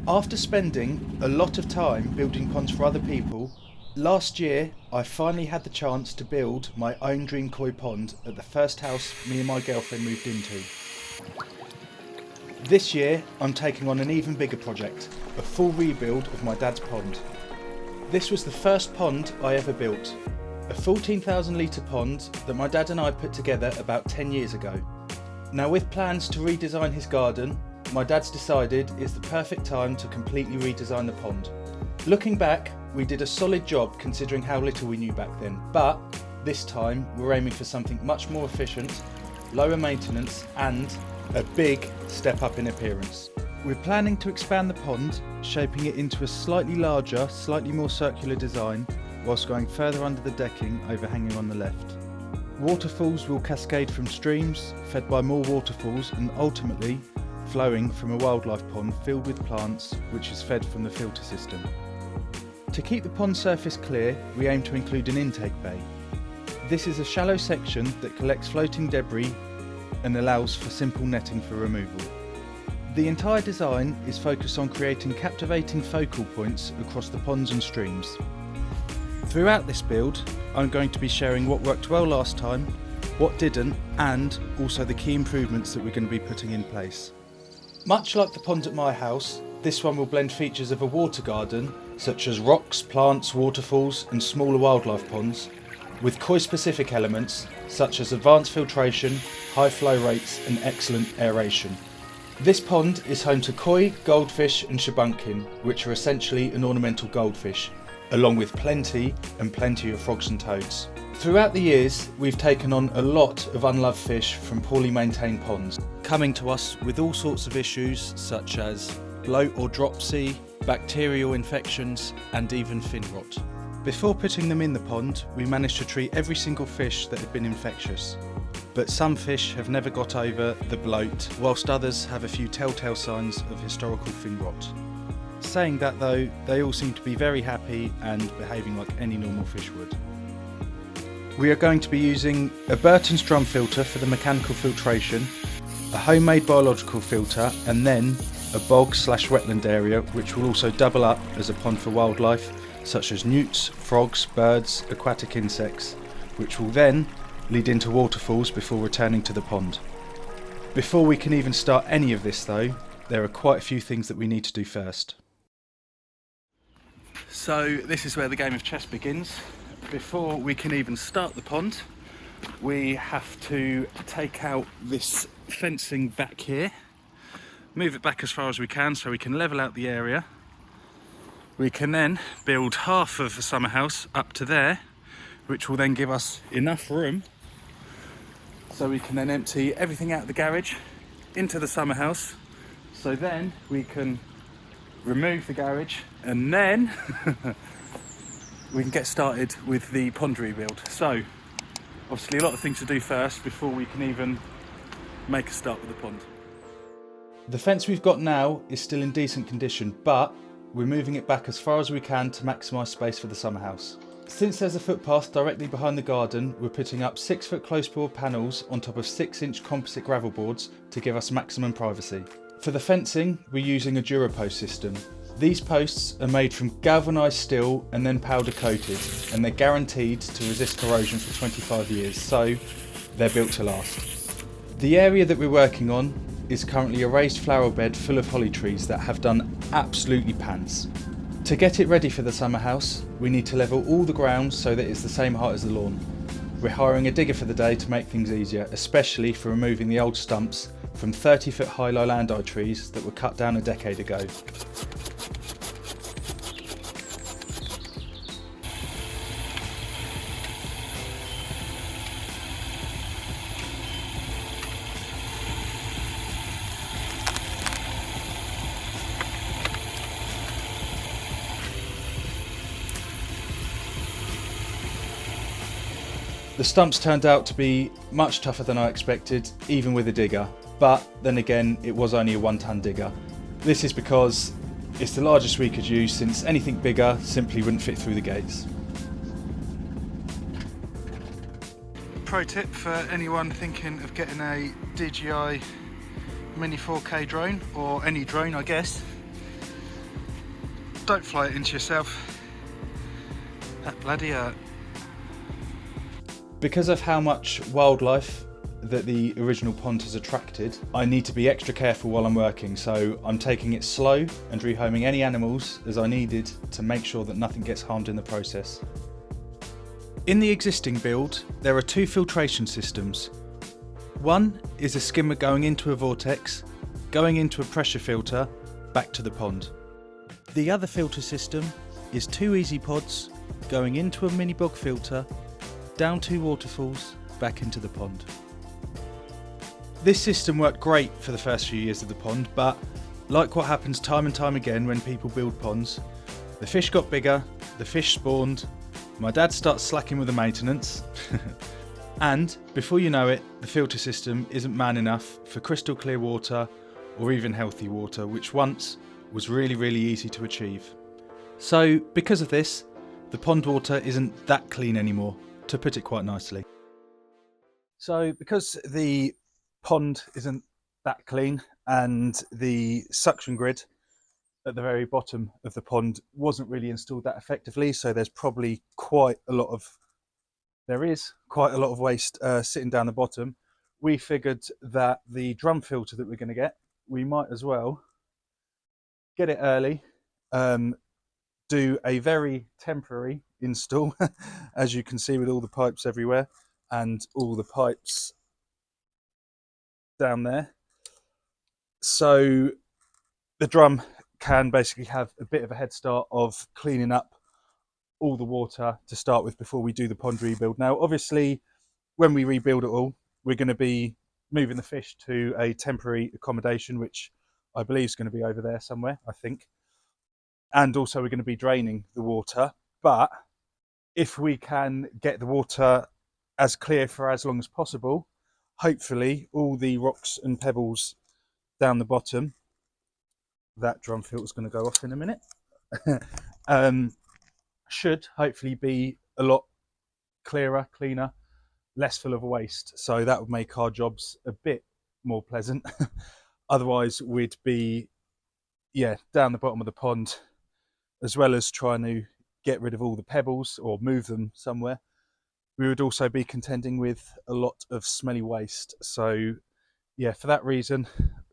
After spending a lot of time building ponds for other people, last year I finally had the chance to build my own dream koi pond at the first house me and my girlfriend moved into. This year I'm taking on an even bigger project, a full rebuild of my dad's pond. This was the first pond I ever built, a 14,000 litre pond that my dad and I put together about 10 years ago. Now, with plans to redesign his garden, my dad's decided it's the perfect time to completely redesign the pond. Looking back, we did a solid job considering how little we knew back then, but this time we're aiming for something much more efficient, lower maintenance and a big step up in appearance. We're planning to expand the pond, shaping it into a slightly larger, slightly more circular design, whilst going further under the decking overhanging on the left. Waterfalls will cascade from streams, fed by more waterfalls and ultimately flowing from a wildlife pond filled with plants, which is fed from the filter system. To keep the pond surface clear, we aim to include an intake bay. This is a shallow section that collects floating debris and allows for simple netting for removal. The entire design is focused on creating captivating focal points across the ponds and streams. Throughout this build, I'm going to be sharing what worked well last time, what didn't, and also the key improvements that we're going to be putting in place. Much like the pond at my house, this one will blend features of a water garden, such as rocks, plants, waterfalls and smaller wildlife ponds, with koi-specific elements such as advanced filtration, high flow rates and excellent aeration. This pond is home to koi, goldfish and shabunkin, which are essentially an ornamental goldfish, along with plenty of frogs and toads. Throughout the years, we've taken on a lot of unloved fish from poorly maintained ponds, coming to us with all sorts of issues such as bloat or dropsy, bacterial infections and even fin rot. Before putting them in the pond, we managed to treat every single fish that had been infectious. But some fish have never got over the bloat, whilst others have a few telltale signs of historical fin rot. Saying that though, they all seem to be very happy and behaving like any normal fish would. We are going to be using a Burton's drum filter for the mechanical filtration, a homemade biological filter and then a bog/wetland area which will also double up as a pond for wildlife such as newts, frogs, birds, aquatic insects, which will then lead into waterfalls before returning to the pond. Before we can even start any of this though, there are quite a few things that we need to do first. So this is where the game of chess begins. Before we can even start the pond, we have to take out this fencing back here, move it back as far as we can so we can level out the area. We can then build half of the summer house up to there, which will then give us enough room so we can then empty everything out of the garage into the summer house. So then we can remove the garage and then we can get started with the pond rebuild. So obviously a lot of things to do first before we can even make a start with the pond. The fence we've got now is still in decent condition, but we're moving it back as far as we can to maximise space for the summer house. Since there's a footpath directly behind the garden, we're putting up 6-foot close board panels on top of 6-inch composite gravel boards to give us maximum privacy. For the fencing, we're using a DuraPost system. These posts are made from galvanised steel and then powder coated, and they're guaranteed to resist corrosion for 25 years, so they're built to last. The area that we're working on is currently a raised flower bed full of holly trees that have done absolutely pants. To get it ready for the summer house, we need to level all the ground so that it's the same height as the lawn. We're hiring a digger for the day to make things easier, especially for removing the old stumps from 30-foot high lowlandi trees that were cut down a decade ago. The stumps turned out to be much tougher than I expected, even with a digger, but then again it was only a 1-ton digger. This is because it's the largest we could use, since anything bigger simply wouldn't fit through the gates. Pro tip for anyone thinking of getting a DJI Mini 4K drone, or any drone I guess. Don't fly it into yourself. That bloody hurt. Because of how much wildlife that the original pond has attracted, I need to be extra careful while I'm working, so I'm taking it slow and rehoming any animals as I needed to make sure that nothing gets harmed in the process. In the existing build, there are two filtration systems. One is a skimmer going into a vortex, going into a pressure filter, back to the pond. The other filter system is two easy pods going into a mini bog filter, down two waterfalls, back into the pond. This system worked great for the first few years of the pond, but like what happens time and time again when people build ponds, the fish got bigger, the fish spawned, my dad starts slacking with the maintenance, and before you know it, the filter system isn't man enough for crystal clear water or even healthy water, which once was really easy to achieve. So because of this, the pond water isn't that clean anymore, to put it quite nicely. So because the pond isn't that clean and the suction grid at the very bottom of the pond wasn't really installed that effectively, so there is quite a lot of waste sitting down the bottom, we figured that the drum filter that we're going to get, we might as well get it early, do a very temporary install, as you can see with all the pipes everywhere and all the pipes down there. So the drum can basically have a bit of a head start of cleaning up all the water to start with before we do the pond rebuild. Now, obviously, when we rebuild it all, we're going to be moving the fish to a temporary accommodation, which I believe is going to be over there somewhere, I think. And also we're going to be draining the water. But if we can get the water as clear for as long as possible, hopefully all the rocks and pebbles down the bottom, that drum filter is going to go off in a minute, should hopefully be a lot clearer, cleaner, less full of waste. So that would make our jobs a bit more pleasant. Otherwise we'd be down the bottom of the pond, as well as trying to get rid of all the pebbles or move them somewhere, we would also be contending with a lot of smelly waste. So yeah, for that reason,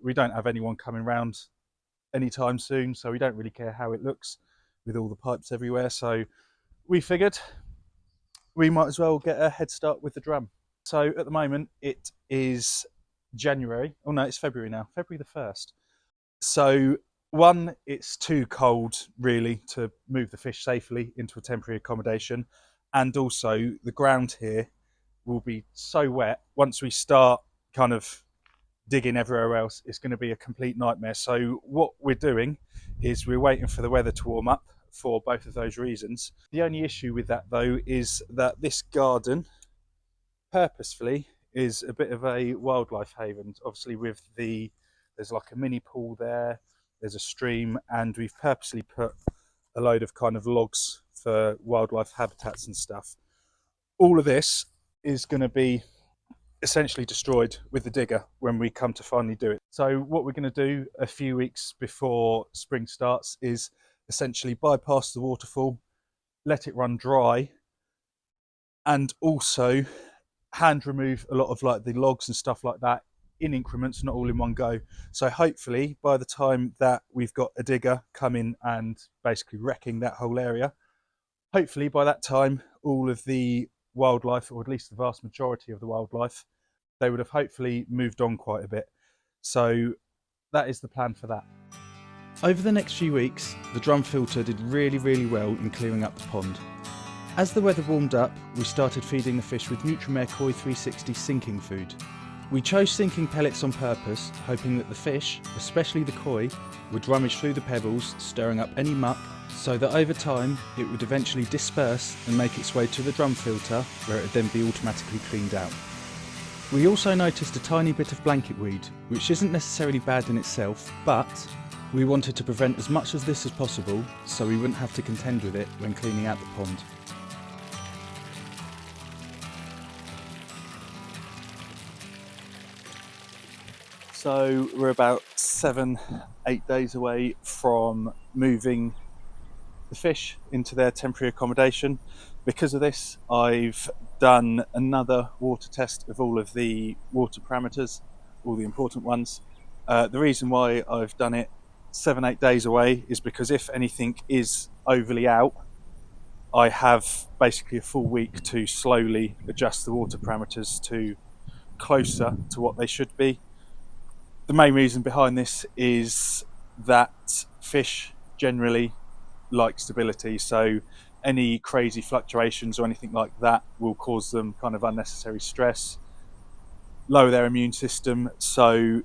we don't have anyone coming round anytime soon, so we don't really care how it looks with all the pipes everywhere. So we figured we might as well get a head start with the drum. So at the moment it is January. Oh no, it's February now, February the 1st. So one, it's too cold really to move the fish safely into a temporary accommodation, and also the ground here will be so wet once we start kind of digging everywhere else. It's going to be a complete nightmare. So what we're doing is we're waiting for the weather to warm up for both of those reasons. The only issue with that though is that this garden purposefully is a bit of a wildlife haven. Obviously there's like a mini pool there, there's a stream, and we've purposely put a load of kind of logs for wildlife habitats and stuff. All of this is going to be essentially destroyed with the digger when we come to finally do it. So what we're going to do a few weeks before spring starts is essentially bypass the waterfall, let it run dry, and also hand remove a lot of like the logs and stuff like that in increments, not all in one go. So hopefully by the time that we've got a digger coming and basically wrecking that whole area, hopefully by that time all of the wildlife, or at least the vast majority of the wildlife, they would have hopefully moved on quite a bit. So that is the plan for that. Over the next few weeks, the drum filter did really well in clearing up the pond. As the weather warmed up, we started feeding the fish with Nutrimare Koi 360 sinking food. We chose sinking pellets on purpose, hoping that the fish, especially the koi, would rummage through the pebbles, stirring up any muck, so that over time it would eventually disperse and make its way to the drum filter, where it would then be automatically cleaned out. We also noticed a tiny bit of blanket weed, which isn't necessarily bad in itself, but we wanted to prevent as much of this as possible so we wouldn't have to contend with it when cleaning out the pond. So we're about 7-8 days away from moving the fish into their temporary accommodation. Because of this, I've done another water test of all of the water parameters, all the important ones. The reason why I've done it 7-8 days away is because if anything is overly out, I have basically a full week to slowly adjust the water parameters to closer to what they should be. The main reason behind this is that fish generally like stability, so any crazy fluctuations or anything like that will cause them kind of unnecessary stress, lower their immune system. So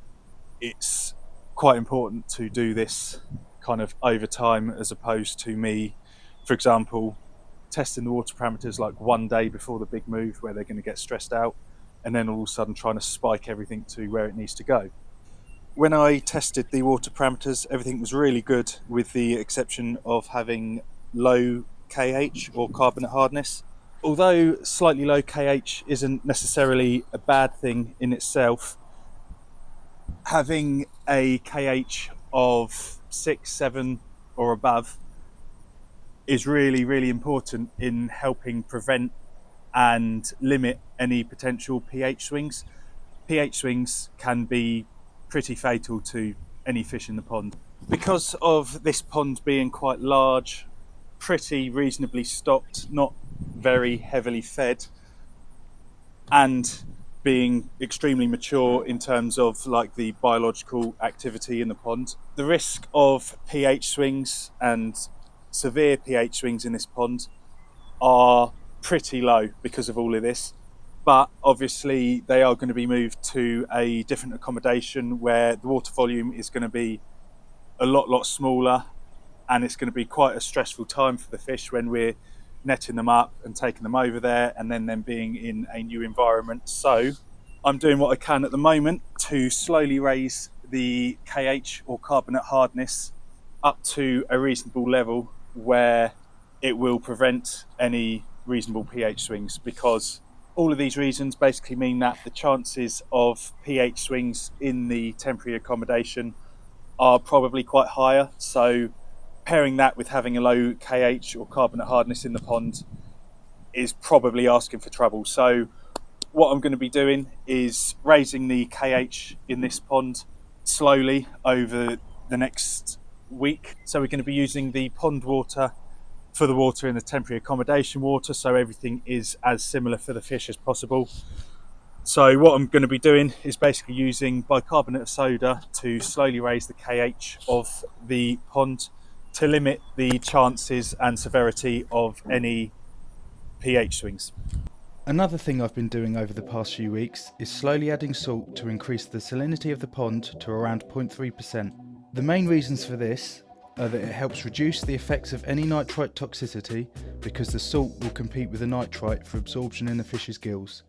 it's quite important to do this kind of over time, as opposed to me, for example, testing the water parameters like one day before the big move where they're going to get stressed out, and then all of a sudden trying to spike everything to where it needs to go. When I tested the water parameters, everything was really good, with the exception of having low KH or carbonate hardness. Although slightly low KH isn't necessarily a bad thing in itself, having a KH of 6, 7 or above is really, really important in helping prevent and limit any potential pH swings. pH swings can be pretty fatal to any fish in the pond. Because of this pond being quite large, pretty reasonably stocked, not very heavily fed, and being extremely mature in terms of like the biological activity in the pond, the risk of pH swings and severe pH swings in this pond are pretty low because of all of this. But obviously they are going to be moved to a different accommodation where the water volume is going to be a lot smaller, and it's going to be quite a stressful time for the fish when we're netting them up and taking them over there and then them being in a new environment. So I'm doing what I can at the moment to slowly raise the KH or carbonate hardness up to a reasonable level where it will prevent any reasonable pH swings, because all of these reasons basically mean that the chances of pH swings in the temporary accommodation are probably quite higher. So pairing that with having a low KH or carbonate hardness in the pond is probably asking for trouble. So what I'm going to be doing is raising the KH in this pond slowly over the next week. So we're going to be using the pond water for the water in the temporary accommodation water, so everything is as similar for the fish as possible. So what I'm going to be doing is basically using bicarbonate of soda to slowly raise the KH of the pond to limit the chances and severity of any pH swings. Another thing I've been doing over the past few weeks is slowly adding salt to increase the salinity of the pond to around 0.3%. The main reasons for this are that it helps reduce the effects of any nitrite toxicity, because the salt will compete with the nitrite for absorption in the fish's gills.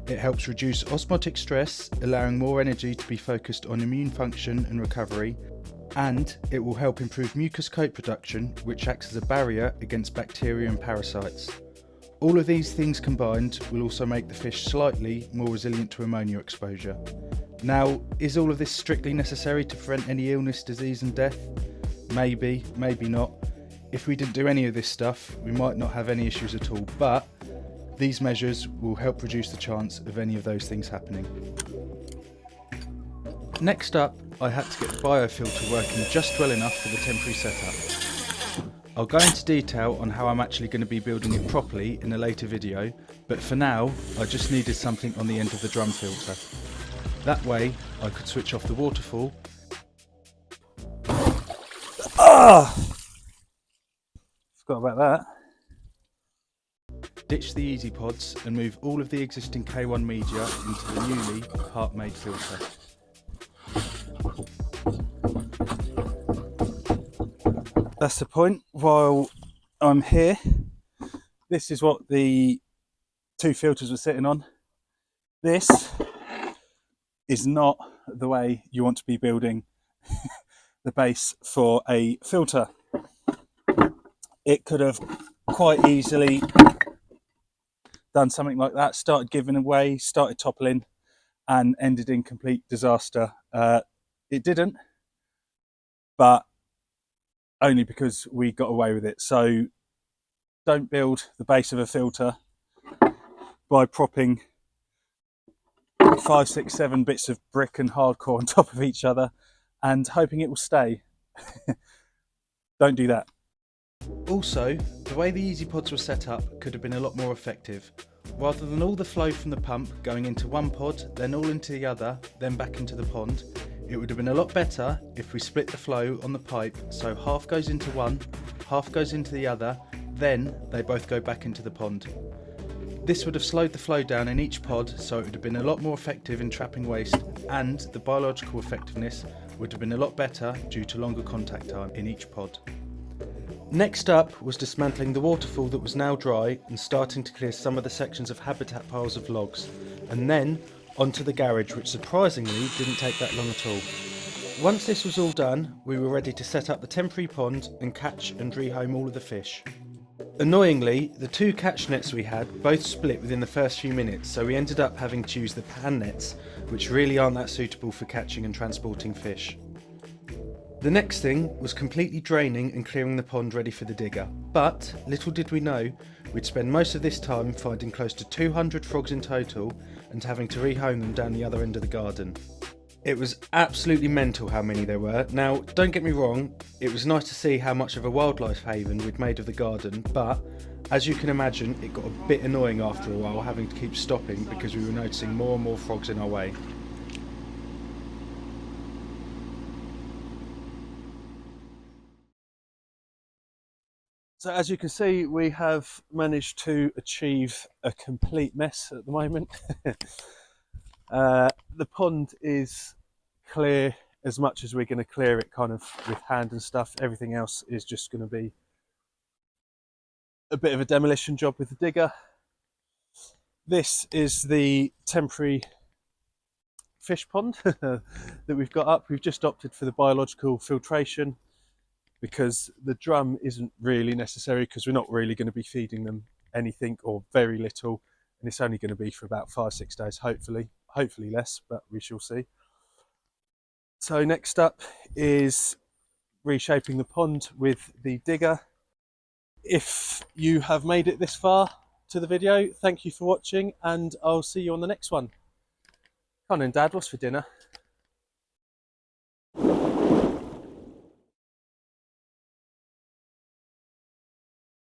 It helps reduce osmotic stress, allowing more energy to be focused on immune function and recovery, and it will help improve mucus coat production, which acts as a barrier against bacteria and parasites. All of these things combined will also make the fish slightly more resilient to ammonia exposure. Now, is all of this strictly necessary to prevent any illness, disease and death? Maybe, maybe not. If we didn't do any of this stuff, we might not have any issues at all, but these measures will help reduce the chance of any of those things happening. Next up, I had to get the biofilter working just well enough for the temporary setup. I'll go into detail on how I'm actually going to be building it properly in a later video, but for now, I just needed something on the end of the drum filter. That way, I could switch off the waterfall. Forgot about that. Ditch the easy pods and move all of the existing K1 media into the newly part-made filter. That's the point. While I'm here, this is what the two filters were sitting on. This is not the way you want to be building the base for a filter. It could have quite easily done something like that, started giving away, started toppling, and ended in complete disaster. It didn't, but only because we got away with it. So don't build the base of a filter by propping 5, 6, 7 bits of brick and hardcore on top of each other and hoping it will stay. Don't do that. Also, the way the Easy Pods were set up could have been a lot more effective. Rather than all the flow from the pump going into one pod, then all into the other, then back into the pond, it would have been a lot better if we split the flow on the pipe so half goes into one, half goes into the other, then they both go back into the pond. This would have slowed the flow down in each pod, so it would have been a lot more effective in trapping waste, and the biological effectiveness would have been a lot better due to longer contact time in each pod. Next up was dismantling the waterfall that was now dry and starting to clear some of the sections of habitat piles of logs, and then onto the garage, which surprisingly didn't take that long at all. Once this was all done, we were ready to set up the temporary pond and catch and rehome all of the fish. Annoyingly, the 2 catch nets we had both split within the first few minutes, so we ended up having to use the pan nets, which really aren't that suitable for catching and transporting fish. The next thing was completely draining and clearing the pond ready for the digger, but little did we know we'd spend most of this time finding close to 200 frogs in total and having to rehome them down the other end of the garden. It was absolutely mental how many there were. Now, don't get me wrong, it was nice to see how much of a wildlife haven we'd made of the garden, but as you can imagine, it got a bit annoying after a while having to keep stopping because we were noticing more and more frogs in our way. So as you can see, we have managed to achieve a complete mess at the moment. The pond is clear as much as we're going to clear it kind of with hand and stuff. Everything else is just going to be a bit of a demolition job with the digger. This is the temporary fish pond that we've got up. We've just opted for the biological filtration because the drum isn't really necessary because we're not really going to be feeding them anything or very little, and it's only going to be for about 5-6 days, hopefully less, but we shall see. So next up is reshaping the pond with the digger. If you have made it this far to the video, thank you for watching, and I'll see you on the next one. Come on in, Dad, what's for dinner?